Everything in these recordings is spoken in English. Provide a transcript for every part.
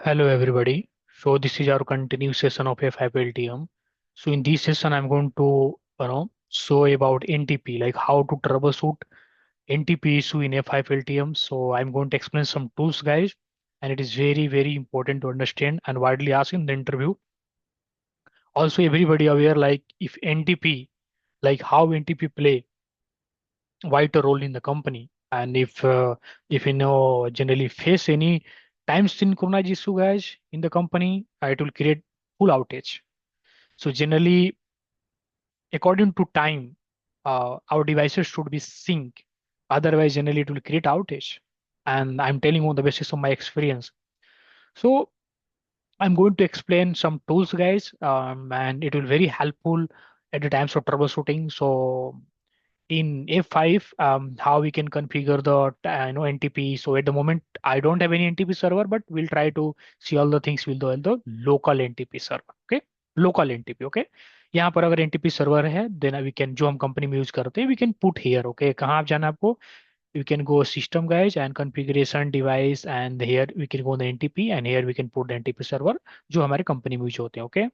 Hello everybody. So this is our continued session of F5 LTM. So in this session, I'm going to show about NTP, like how to troubleshoot NTP issue in F5 LTM. So I'm going to explain some tools, guys, and it is very important to understand and widely asked in the interview. Also, everybody aware like if NTP, like how NTP play vital role in the company, and if you know generally face any time synchronized issue, guys, in the company, it will create full outage. So generally, according to time, our devices should be sync. Otherwise, generally it will create outage. And I'm telling on the basis of my experience. So I'm going to explain some tools, guys, and it will very helpful at the times of troubleshooting. So in F5, how we can configure the NTP. So at the moment, I don't have any NTP server, but we'll try to see all the things with the local NTP server. Okay, local NTP. Okay, यहाँ पर अगर NTP server है, then we can जो हम company में use करते हैं, we can put here. Okay, कहाँ आप जाना है आपको? You can go system, guys, and configuration device, and here we can go the NTP, and here we can put the NTP server जो हमारे कंपनी में यूज होते हैं. Okay.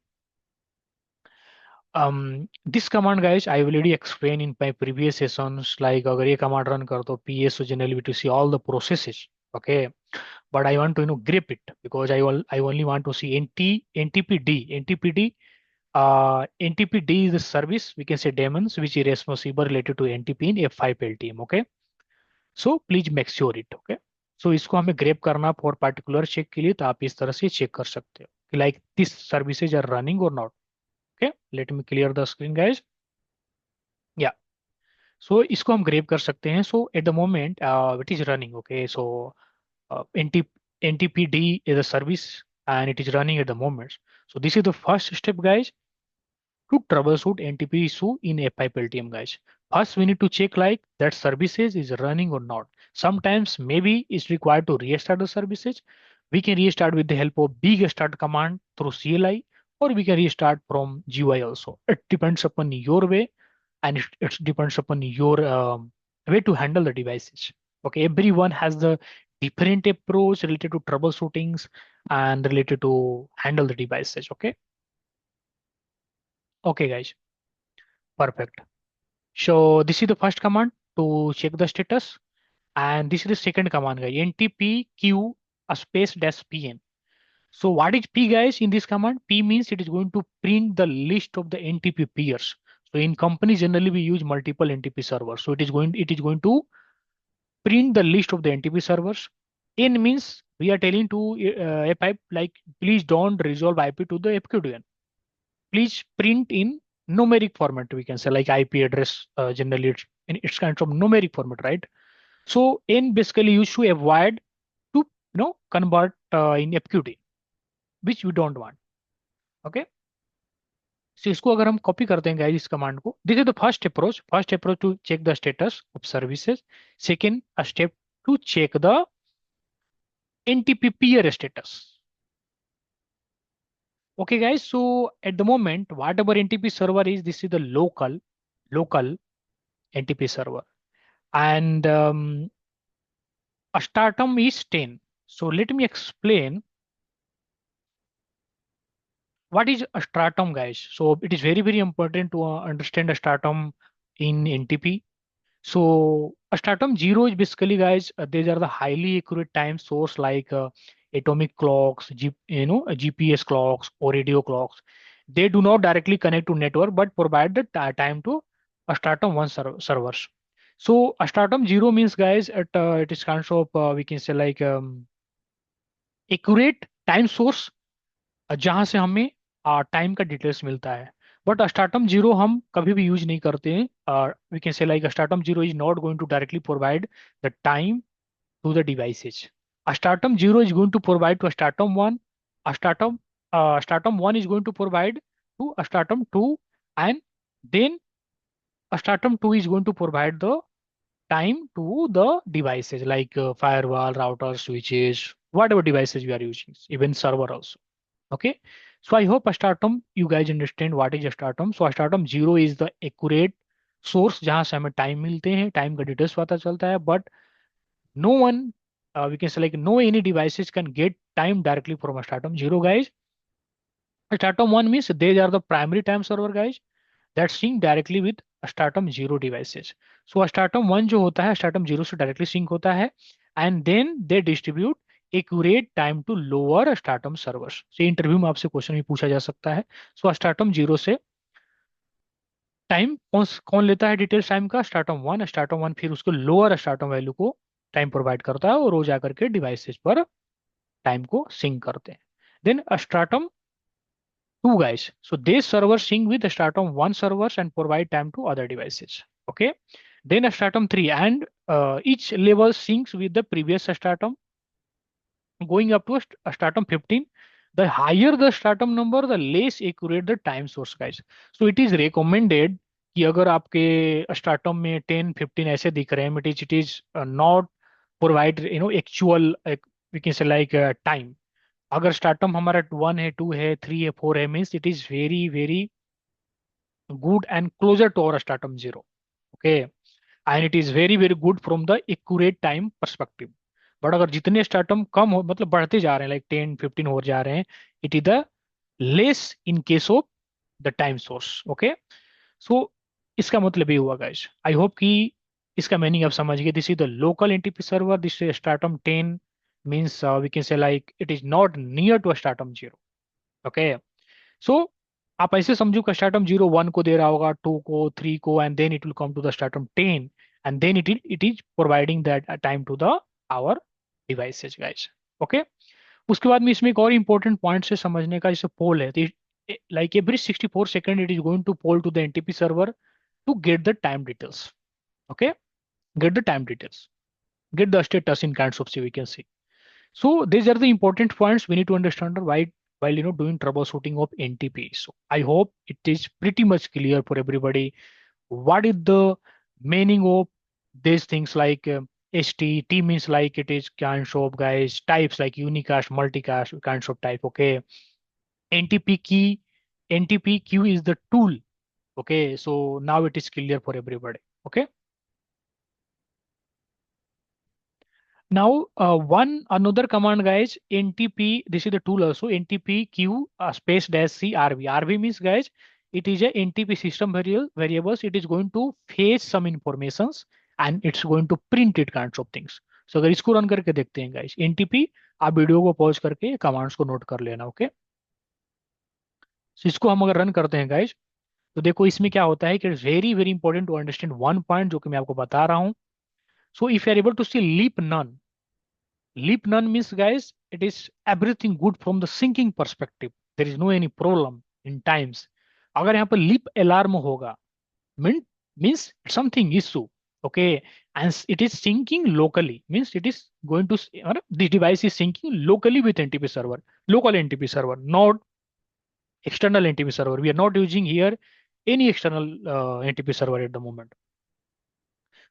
This command, guys, I already explained in my previous sessions. Like अगर ये command run कर तो PS, so generally to see all the processes. Okay, but I want to grip it because I only want to see NTPD. NTPD is the service, we can say daemons which is responsible related to NTP in F5 LTM. Okay, so please make sure it. Okay, so इसको हमें grep करना for particular check के लिए, तो आप इस तरह से check कर सकते हो कि like this services are running or not. Okay, let me clear the screen, guys. Yeah. So इसको हम ग्रेप कर सकते हैं. So at the moment, it is running. Okay, so NT, NTPD is a service and it is running at the moment. So this is the first step, guys, to troubleshoot NTP issue in F5 LTM, guys. First, we need to check like that services is running or not. Sometimes maybe it's required to restart the services. We can restart with the help of big start command through CLI, or we can restart from GUI also. It depends upon your way, and it depends upon your way to handle the devices. Okay, everyone has the different approach related to troubleshootings and related to handle the devices. Okay, guys, perfect. So this is the first command to check the status, and this is the second command, guys. NTPQ a space dash pn. So what is P, guys, in this command? P means it is going to print the list of the NTP peers. So in companies generally we use multiple NTP servers. So it is going to print the list of the NTP servers. N means we are telling to a pipe like please don't resolve IP to the FQDN. Please print in numeric format. We can say like IP address. Generally, it's kind of numeric format, right? So N basically used to avoid to convert in FQD, which we don't want. Okay. So इसको अगर हम copy करते हैं guys इस command को, this is the first approach to check the status of services. Second step to check the NTP peer status. Okay, guys. So at the moment, whatever NTP server is, this is the local NTP server, and a stratum is 10. So let me explain what is a stratum, guys. So it is very important to understand a stratum in NTP. So a stratum 0 is basically, guys, these are the highly accurate time source like atomic clocks, GPS clocks or radio clocks. They do not directly connect to network but provide the time to a stratum 1 servers. So a stratum 0 means, guys, it is kind of we can say like accurate time source जहां से हमें time का details मिलता है. But अस्टाटम zero हम कभी भी use नहीं करते हैं. We can say like stratum zero is not going to directly provide the time to the devices. Stratum zero is going to provide to stratum one. Stratum stratum one is going to provide to stratum two, and then stratum two is going to provide the time to the devices like firewall, routers, switches, whatever devices we are using, even server also. Okay, so I hope stratum you guys understand what is stratum. So stratum 0 is the accurate source जहां से हमें time मिलते हैं, time का details पता चलता है, but no one we can say like no any devices can get time directly from a stratum 0 guys. Stratum 1 means these are the primary time server guys that sync directly with stratum 0 devices. So stratum 1 जो होता है stratum 0 से directly sync होता है and then they distribute accurate time to lower stratum servers. So interview में आपसे question भी पूछा जा सकता है. So stratum 0 से टाइम कौन कौन लेता है डिटेल्स टाइम का, स्टार्टम वन फिर उसको लोअर स्टार्टम वैल्यू को टाइम प्रोवाइड करता है और वो जाकर के डिवाइसेस पर टाइम को सिंक करते हैं. Then stratum two guys, so the server sync with stratum one servers and provide time to other devices. Okay, then stratum three and each level syncs with the previous stratum going up to a stratum 15. The higher the stratum number, the less accurate the time source guys. So it is recommended कि अगर आपके स्टार्टम में 10 15 ऐसे दिख रहे हैं, it is not provide actual we can say like time. अगर स्टार्टम हमारा 1 है 2 है 3 है 4 है means it is very very good and closer to our stratum 0. Okay, and it is very very good from the accurate time perspective. But अगर जितने स्टार्टम कम हो मतलब बढ़ते जा रहे हैं लाइक 10 15 हो जा रहे हैं, it is the less in case of the time source. Okay, so इसका मतलब ये हुआ गाइस, आई होप कि इसका मीनिंग आप समझ गए. This is the local NTP server, this is stratum 10 means we can say like it is not near to stratum 0. Okay, so आप ऐसे समझो कि स्टार्टम 0 1 को दे रहा होगा, 2 को 3 को and then it will come to the stratum 10 and then it is providing that time to the our devices guys. Okay, उसके बाद में इसमें एक और इंपॉर्टेंट पॉइंट से समझने का, जैसे पोल है like every 64 second it is going to poll to the NTP server to get the time details. Okay, get the time details, get the status in kinds of we can see. So these are the important points we need to understand while doing troubleshooting of NTP. So I hope it is pretty much clear for everybody what is the meaning of these things like T means like it is kinds of guys types like unicast, multicast kinds of type. Okay, NTP key, NTP queue is the tool. Okay, so now it is clear for everybody. Okay, now one another command guys, NTP, this is the tool also, NTP queue space dash c rv. Rv means guys it is a NTP system variables. It is going to fetch some informations and it's going to print it kinds of things. So अगर इसको run करके देखते हैं guys, NTP, आप video को pause करके commands को note कर लेना. ओके, so इसको हम अगर रन करते हैं guys, तो देखो इसमें क्या होता है कि it's very very important to understand one point जो कि मैं आपको बता रहा हूं. So if you are able to see leap none means guys it is everything good from the syncing perspective, there is no any problem in times. अगर यहाँ पर लीप अलार्म होगा means something issue. Okay, and it is syncing locally means it is going to the device is syncing locally with NTP server, local NTP server, not external NTP server. We are not using here any external NTP server at the moment.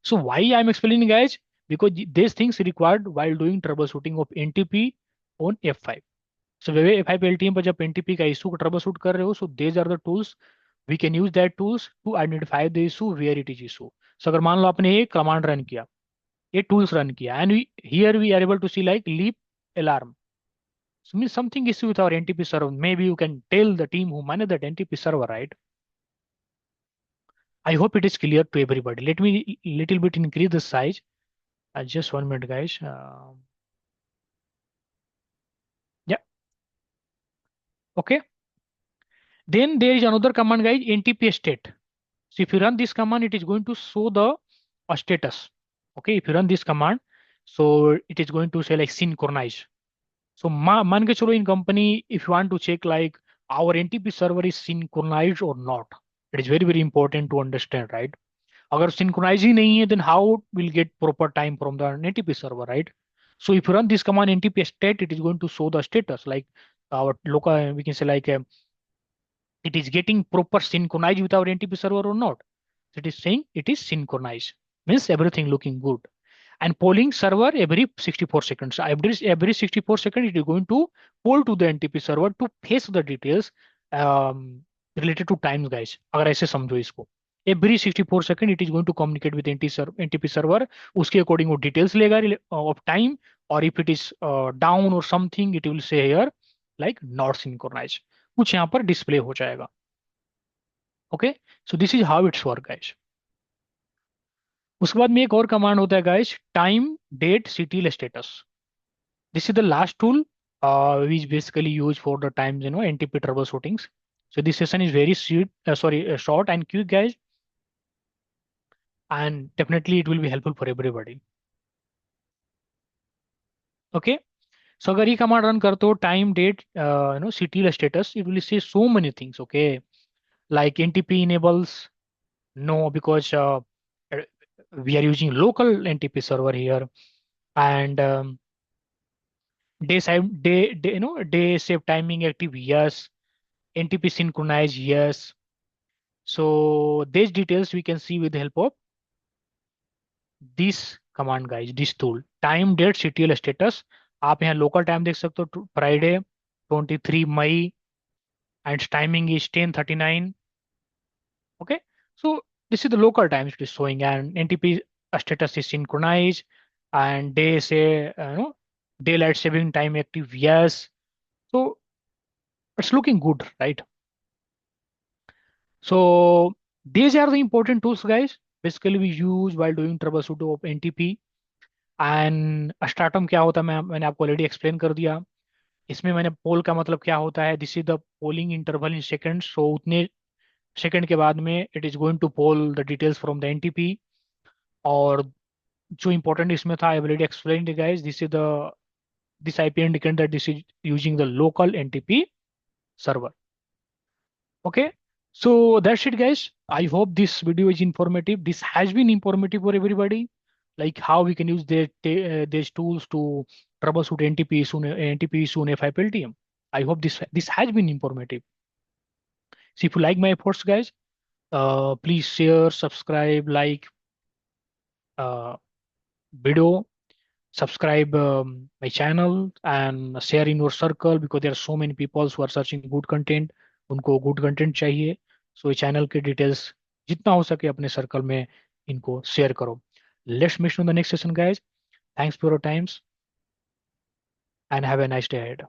So why I'm explaining guys, because these things required while doing troubleshooting of NTP on F5. So F5 LTM पर जब NTP का issue को troubleshoot कर रहे हो, so these are the tools we can use that tools to identify the issue where it is issue. So अगर मान लो आपने ये command रन किया, ये tools रन किया, and here we are able to see like leap alarm. So means something issue with our NTP server. Maybe you can tell the team who manage that NTP server, right? I hope it is clear to everybody. Let me little bit increase the size. Just 1 minute, guys. Yeah. Okay. Then there is another command, guys, NTP state. So if you run this command, it is going to show the status. Okay. If you run this command, so it is going to say like synchronize. So मान के चलो in company, if you want to check like our NTP server is synchronized or not, it is very very important to understand, right? अगर synchronize ही नहीं है, then how will get proper time from the NTP server, right? So if you run this command NTP state, it is going to show the status like our local, we can say like it is getting proper synchronized with our NTP server or not. So it is saying it is synchronized, means everything looking good. And polling server every 64 seconds. Every 64 seconds, it is going to poll to the NTP server to fetch the details related to times, guys. अगर ऐसे समझो इसको, every 64 seconds it is going to communicate with NTP server. उसके according वो details लेगा of time और if it is down or something it will say here like not synchronized, कुछ यहाँ पर डिस्प्ले हो जाएगा. Okay, so this is how it's work guys. उसके बाद में एक और कमांड होता है guys, time date city status. This is the last tool which basically used for the times NTP troubleshootings. So this session is very short and quick guys, and definitely it will be helpful for everybody. Okay, so अगर ये command run करते हो time date city status, it will say so many things. Okay, like NTP enables no, because uh, we are using local NTP server here, and day save timing active, yes. NTP synchronize, yes. So these details we can see with the help of this command guys, this tool. Time date CTL status, आप यहाँ local time देख सकते हो, Friday 23 May and timing is 10:39. Okay, so this is the local time it is showing, and NTP status is synchronized, and they say daylight saving time active, yes. So it's looking good, right? So these are the important tools guys, basically we use while doing troubleshooting of NTP. And स्टार्टम क्या होता है मैंने आपको already explain कर दिया. इसमें मैंने पोल का मतलब क्या होता है, this is the polling interval in second. So उतने सेकंड के बाद में it is going to poll the details from the NTP. और जो इंपॉर्टेंट इसमें था, I already explain guys, this IP indicate that this is using the local NTP server. Okay, so that's it guys. I hope this video is informative. This has been informative for everybody, like how we can use these tools to troubleshoot NTP issue on F5 LTM. I hope this has been informative. So if you like my efforts guys, please share, subscribe, like uh, video, subscribe my channel and share in your circle, because there are so many people who are searching good content. उनको good content चाहिए. So ये channel के details जितना हो सके अपने circle में इनको share करो. Let's meet on the next session guys. Thanks for your times and have a nice day ahead.